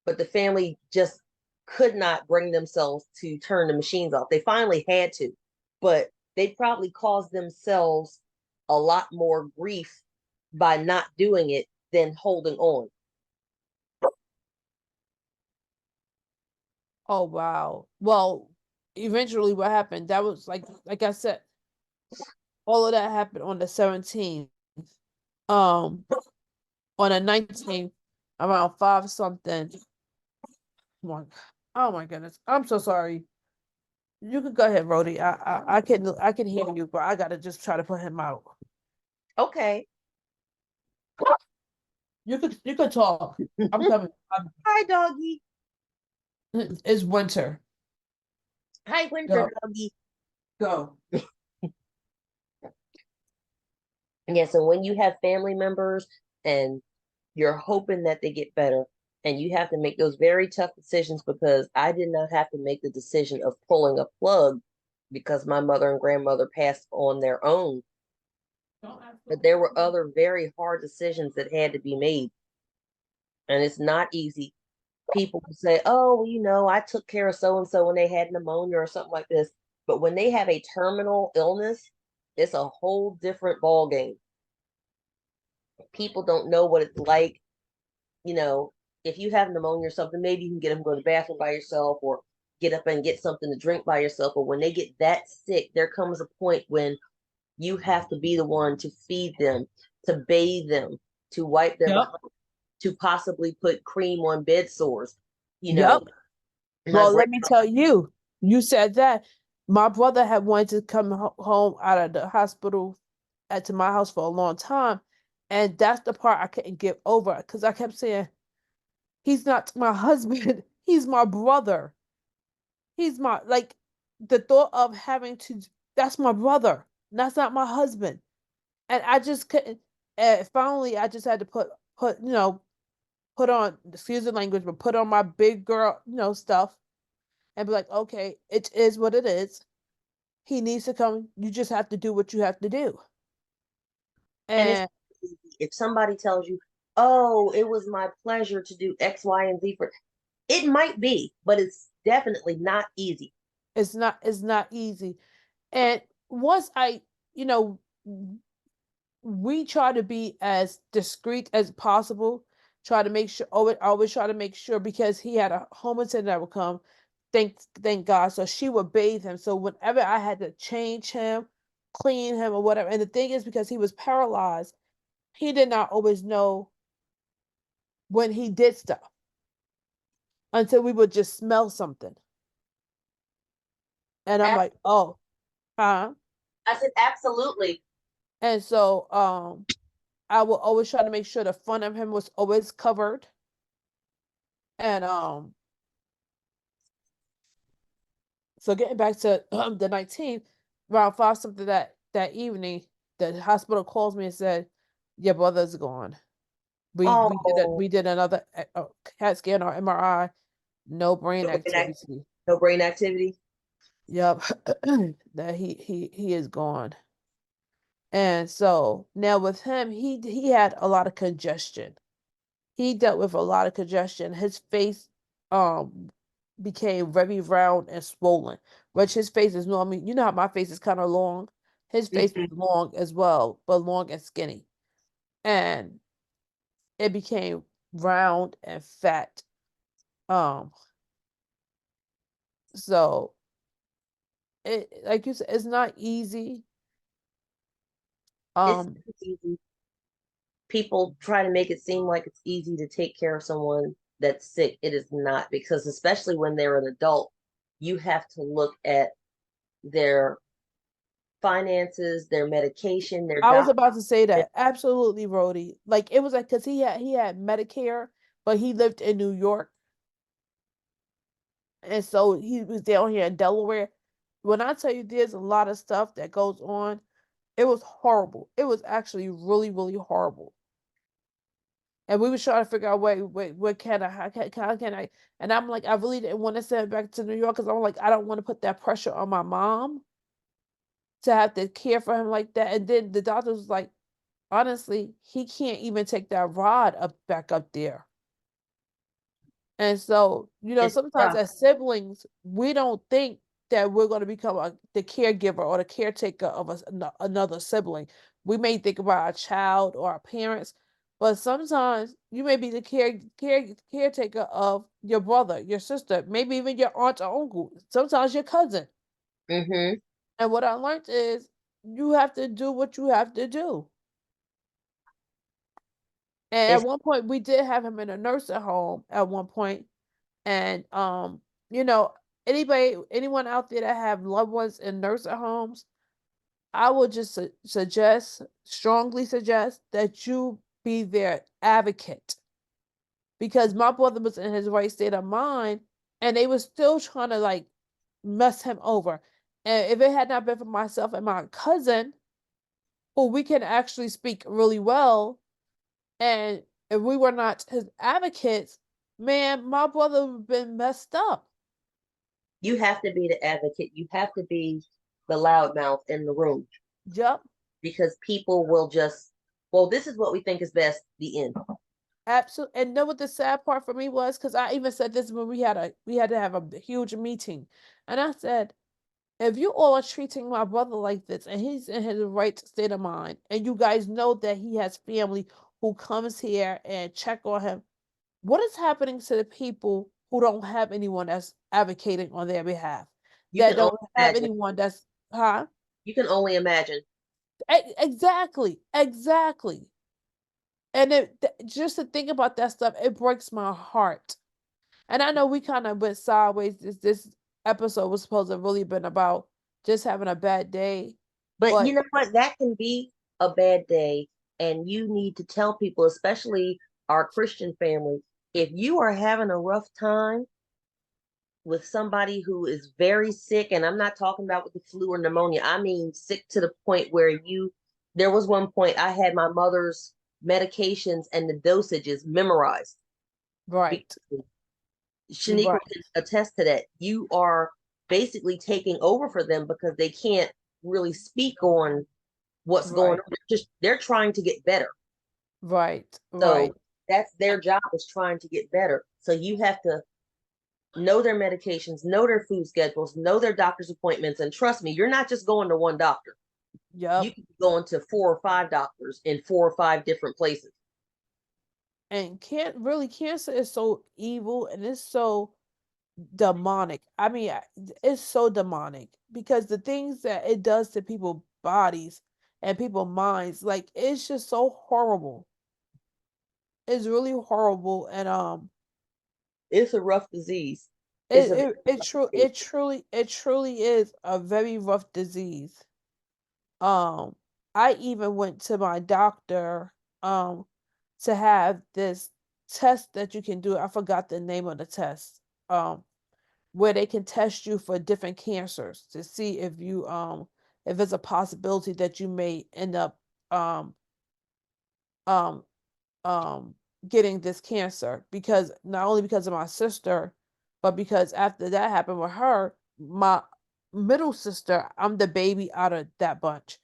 but the family just could not bring themselves to turn the machines off. They finally had to, but they probably caused themselves a lot more grief by not doing it than holding on. Oh, wow. Well, eventually what happened, that was like I said, all of that happened on the 17th. Um, on the 19th, around five something. Oh my goodness. I'm so sorry. You can go ahead, Rody. I can hear you, but I gotta just try to put him out. Okay. You could talk. I'm coming. Hi, doggy. It's winter. Hi, winter Go, doggy. go. Yes, and when you have family members and you're hoping that they get better, and you have to make those very tough decisions, because I did not have to make the decision of pulling a plug because my mother and grandmother passed on their own. Don't ask for But there were all. other very hard decisions that had to be made, and it's not easy. People will say, "Oh, well, I took care of so and so when they had pneumonia or something like this." But when they have a terminal illness, it's a whole different ball game. People don't know what it's like. You know, if you have pneumonia or something, maybe you can get them to go to the bathroom by yourself, or get up and get something to drink by yourself. But when they get that sick, there comes a point when you have to be the one to feed them, to bathe them, to wipe their Yep. behind, to possibly put cream on bed sores. You Yep. know, my Well, grand let me tell you, you said that my brother had wanted to come home out of the hospital to my house for a long time. And that's the part I couldn't get over because I kept saying, he's not my husband, he's my brother. He's my, like, the thought of having to, that's my brother. That's not my husband. And I just couldn't. And finally, I just had to put on, excuse the language, but put on my big girl, stuff and be like, okay, it is what it is. He needs to come. You just have to do what you have to do. and it's And if somebody tells you, "Oh, it was my pleasure to do X, Y, and Z for," it might be, but it's definitely not easy. it's not easy. And once you know, we try to be as discreet as possible. Try to make sure, always try to make sure because he had a home attendant that would come. Thank God. So she would bathe him. So whenever I had to change him, clean him, or whatever. And the thing is, because he was paralyzed, he did not always know when he did stuff until we would just smell something. And I'm like, oh, huh? I said, absolutely. And so I will always try to make sure the front of him was always covered. And so getting back to the 19th, around 5 something that evening, the hospital calls me and said, your brother's gone. Oh, We did another CAT scan or MRI, no brain no brain, activity. no brain activity. Yep. That he is gone. And so now with him, he had a lot of congestion. He dealt with a lot of congestion. His face um became very round and swollen, which his face is normally, you know how my face is kind of long. His face was Mhm. long as well, but long and skinny. And it became round and fat. Um, so it, like you said, it's not easy. It's Um, easy. People try to make it seem like it's easy to take care of someone that's sick. It is not, because especially when they're an adult, you have to look at their finances, their medication, their I was doctor. about to say that. Absolutely, Rhodey. Like it was like because he had Medicare, but he lived in New York, and so he was down here in Delaware. When I tell you there's a lot of stuff that goes on, it was horrible. It was actually really, really horrible. And we was trying to figure out, wait, what can I, how can I? And I'm like, I really didn't want to send it back to New York because I'm like, I don't want to put that pressure on my mom to have to care for him like that. And then the doctor was like, honestly, he can't even take that rod up back up there. And so, It's sometimes rough. as siblings, we don't think that we're going to become the caregiver or the caretaker of another sibling. We may think about our child or our parents, but sometimes you may be the caretaker of your brother, your sister, maybe even your aunt or uncle, sometimes your cousin. Mm-hmm. And what I learned is you have to do what you have to do. And at It's one point, we did have him in a nursing home at one point, and you know, anyone out there that have loved ones in nursing homes, I would just strongly suggest that you be their advocate because my brother was in his right state of mind and they were still trying to like mess him over. And if it had not been for myself and my cousin, who we can actually speak really well, and if we were not his advocates, man, my brother would have been messed up. You have to be the advocate. You have to be the loudmouth in the room Yup. because people will just, well, this is what we think is best, the end. Absolutely. And know what the sad part for me was? Because I even said this when we had to have a huge meeting. And I said, if you all are treating my brother like this and he's in his right state of mind, and you guys know that he has family who comes here and check on him, what is happening to the people who don't have anyone that's advocating on their behalf? You That can only don't have imagine. anyone that's huh? You can only imagine. Exactly, exactly. And just to think about that stuff, it breaks my heart. And I know we kind of went sideways. This episode was supposed to have really been about just having a bad day, But you but know what? That can be a bad day. And you need to tell people, especially our Christian family, if you are having a rough time with somebody who is very sick, and I'm not talking about with the flu or pneumonia, I mean sick to the point where there was one point I had my mother's medications and the dosages memorized. right, Because you're Shaniqua right, can attest to that. You are basically taking over for them because they can't really speak on what's going right, on. They're trying to get better. right, So right. that's their job is trying to get better. So you have to know their medications, know their food schedules, know their doctor's appointments. And trust me, you're not just going to one doctor. You Yep. can be going to 4 or 5 doctors in 4 or 5 different places. And can't really cancer is so evil and it's so demonic. I mean, it's so demonic because the things that it does to people's bodies and people's minds, like it's just so horrible. It's really horrible, and It's a rough disease. It's it a it it, true disease. it truly is a very rough disease. Um, I even went to my doctor um to have this test that you can do. I forgot the name of the test. Where they can test you for different cancers to see if it's a possibility that you may end up um um um getting this cancer, because not only because of my sister, but because after that happened with her, my middle sister, I'm the baby out of that bunch.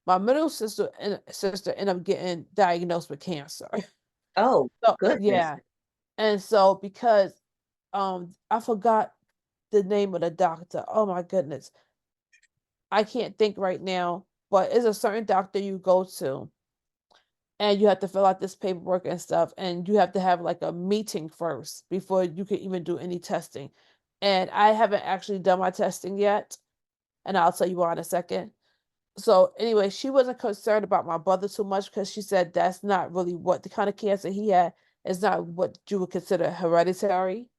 My middle sister ended up getting diagnosed with cancer. Oh, So goodness. yeah. And so because I forgot the name of the doctor. Oh my goodness. I can't think right now, but it's a certain doctor you go to and you have to fill out this paperwork and stuff, and you have to have like a meeting first before you can even do any testing. And I haven't actually done my testing yet, and I'll tell you why in a second. So anyway, she wasn't concerned about my brother too much because she said that's not really what the kind of cancer he had is not what you would consider hereditary,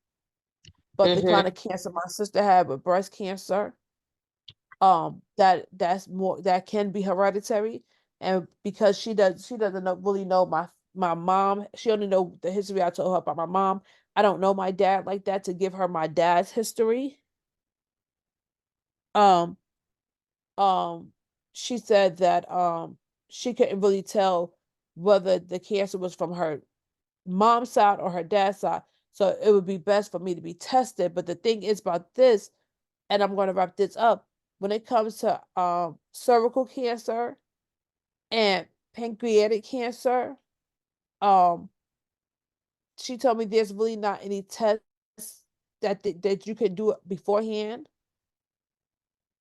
but the Mm-hmm. kind of cancer my sister had with breast cancer, that's more that can be hereditary. And because she doesn't really know my mom, she only know the history I told her about my mom. I don't know my dad like that to give her my dad's history. um um she said that she couldn't really tell whether the cancer was from her mom's side or her dad's side, so it would be best for me to be tested. But the thing is about this, and I'm going to wrap this up, when it comes to cervical cancer and pancreatic cancer, um she told me there's really not any tests that you can do it beforehand.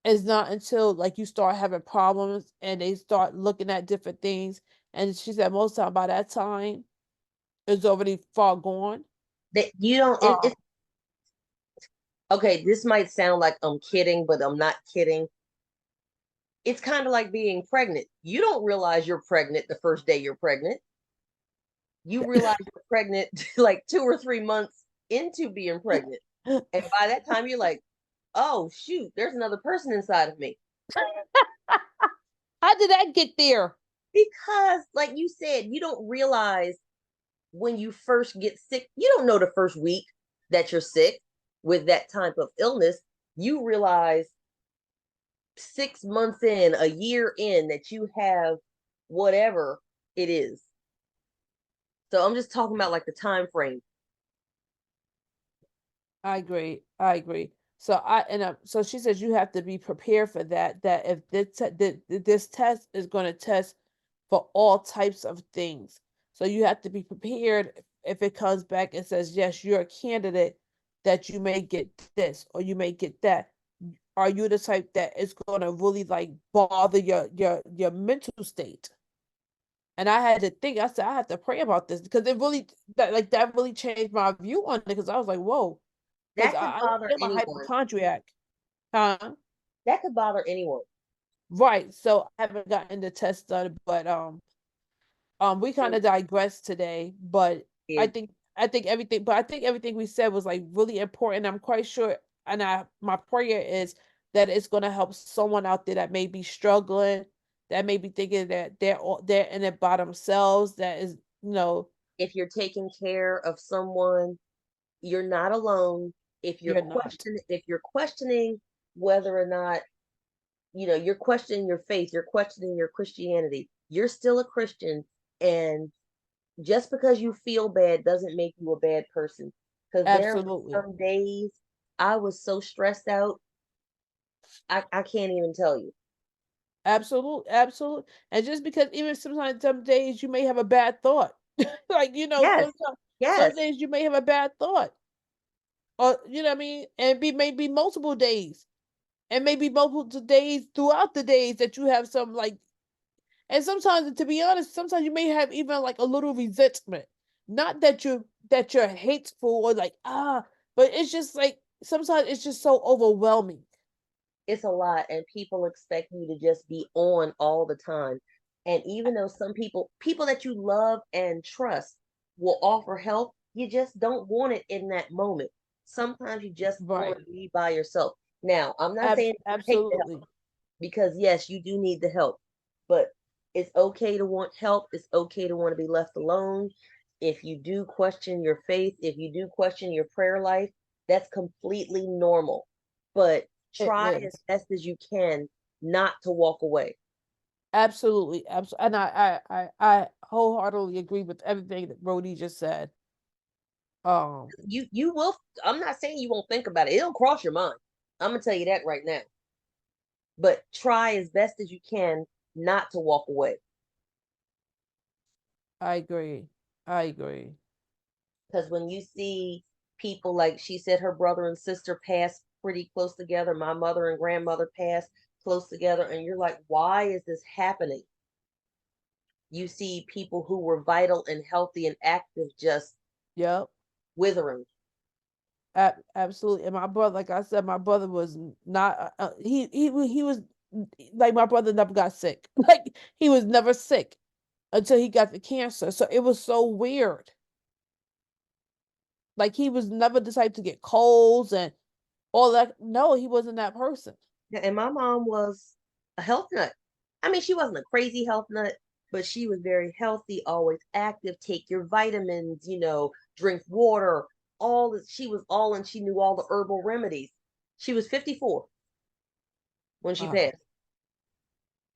It's not until like you start having problems and they start looking at different things, and she said most time by that time it's already far gone. That you don't. um It's okay. This might sound like I'm kidding, but I'm not kidding. It's kind of like being pregnant. You don't realize you're pregnant the first day you're pregnant. You realize you're pregnant like 2 or 3 months into being pregnant. And by that time, you're like, oh, shoot, there's another person inside of me. how did that get there? Because, like you said, you don't realize when you first get sick, you don't know the first week that you're sick with that type of illness. You realize 6 months in, a year in, that you have whatever it is. So I'm just talking about like the time frame. I agree. I agree. So she says you have to be prepared for that. That if this test is going to test for all types of things, so you have to be prepared if it comes back and says yes, you're a candidate that you may get this or you may get that. Are you the type that is going to really like bother your mental state? And I had to think. I said I have to pray about this because it really that really changed my view on it because I was like, whoa. Because That could I bother am a anyone. hypochondriac. Huh? That could bother anyone. Right. So I haven't gotten the test done, but we kind So of digressed today, but I did think I think everything we said was like really important. I'm quite sure, and I my prayer is that it's gonna help someone out there that may be struggling, that may be thinking that they're in it by themselves, that is, if you're taking care of someone, you're not alone. you're not. If you're questioning whether or not, you're questioning your faith, you're questioning your Christianity, you're still a Christian. And just because you feel bad doesn't make you a bad person. Because there were Absolutely. some days I was so stressed out, I can't even tell you. Absolutely, absolutely. And just because even sometimes some days you may have a bad thought. Like, Yes, sometimes some yes, days you may have a bad thought. Or you know what I mean? And be maybe multiple days. And maybe multiple days throughout the days that you have some like, and sometimes to be honest, sometimes you may have even like a little resentment. Not that you're hateful or like but it's just like sometimes it's just so overwhelming. it's a lot, and people expect you to just be on all the time. And even though some people that you love and trust will offer help, you just don't want it in that moment. Sometimes you just want Right. to be by yourself. Now, I'm not saying take the help, Absolutely. because yes, you do need the help, but it's okay to want help. It's okay to want to be left alone. If you do question your faith, if you do question your prayer life, that's completely normal. But It try as is. best as you can not to walk away. Absolutely, absolutely, and I wholeheartedly agree with everything that Brody just said. Um, You will. I'm not saying you won't think about it. It'll cross your mind. I'm gonna tell you that right now. But try as best as you can not to walk away. I agree. I agree. Because when you see people, like she said, her brother and sister passed pretty close together, my mother and grandmother passed close together, and you're like, why is this happening? You see people who were vital and healthy and active just Yep. withering. Absolutely. And my brother, like I said, my brother was not. He was like my brother never got sick. Like he was never sick until he got the cancer. So it was so weird. Like he was never the type to get colds and all that. No, he wasn't that person. And my mom was a health nut. I mean, she wasn't a crazy health nut, but she was very healthy, always active, take your vitamins, drink water, she was all, and she knew all the herbal remedies. She was 54 when she Wow. passed.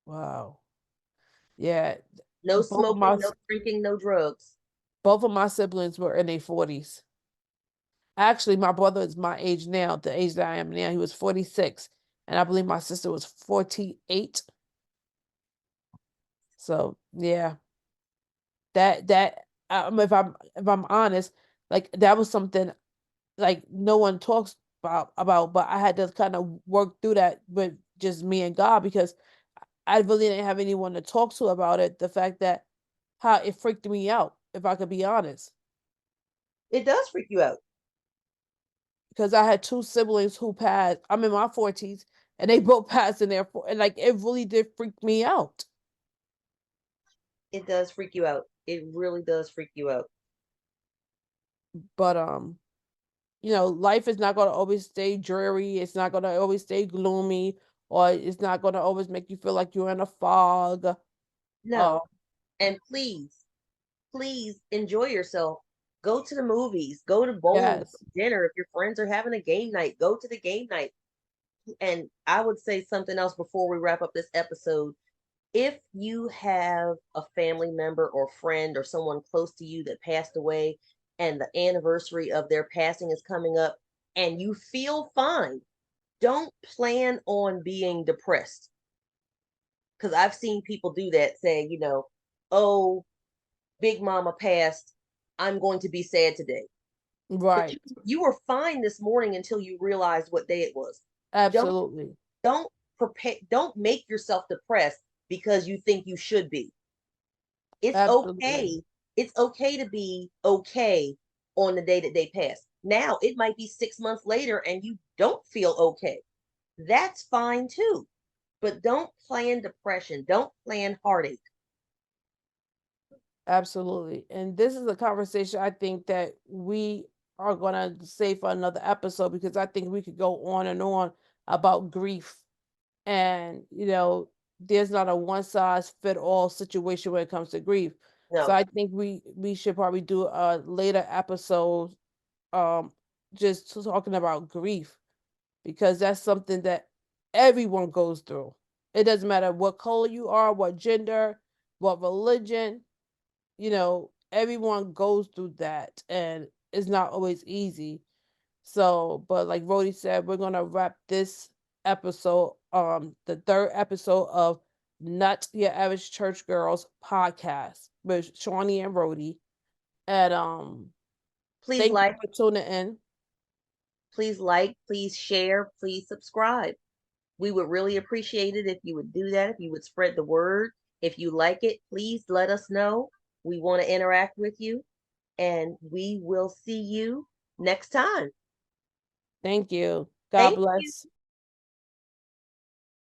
Wow. Yeah. No Both of my smoking, no drinking, no drugs. both of my siblings were in their 40s. Actually, my brother is my age now, the age that I am now. He was 46, and I believe my sister was 48. So yeah, if I'm honest, like that was something like no one talks about, but I had to kind of work through that with just me and God because I really didn't have anyone to talk to about it. The fact that how it freaked me out, if I could be honest, It does freak you out. because I had two siblings who passed. I'm in my 40s, and they both passed in and like it really did freak me out. It does freak you out. It really does freak you out. But life is not going to always stay dreary. It's not going to always stay gloomy, or it's not going to always make you feel like you're in a fog. No. And please enjoy yourself. Go to the movies, go to bowling, Yes, dinner. If your friends are having a game night, go to the game night. And I would say something else before we wrap up this episode. If you have a family member or friend or someone close to you that passed away and the anniversary of their passing is coming up and you feel fine, don't plan on being depressed. Because I've seen people do that, say, oh, Big Mama passed. I'm going to be sad today. But right. you were fine this morning until you realized what day it was. Don't Absolutely. don't don't make yourself depressed because you think you should be. It's Absolutely. okay. It's okay to be okay on the day that they pass. Now it might be 6 months later and you don't feel okay. That's fine too. But don't plan depression. Don't plan heartache. Absolutely. And this is a conversation I think that we are going to save for another episode because I think we could go on and on about grief. And, there's not a one size fit all situation when it comes to grief. So No, I think we should probably do a later episode um just talking about grief because that's something that everyone goes through. It doesn't matter what color you are, what gender, what religion, everyone goes through that and it's not always easy. So, but like Rody said, we're gonna wrap this episode, the third episode of Not Your Average Church Girls podcast with Shawnee and Rody. And please thank you like, for tuning in. please share, please subscribe. We would really appreciate it if you would do that, if you would spread the word. If you like it, please let us know. We want to interact with you, and we will see you next time. Thank you. God Thank you. bless.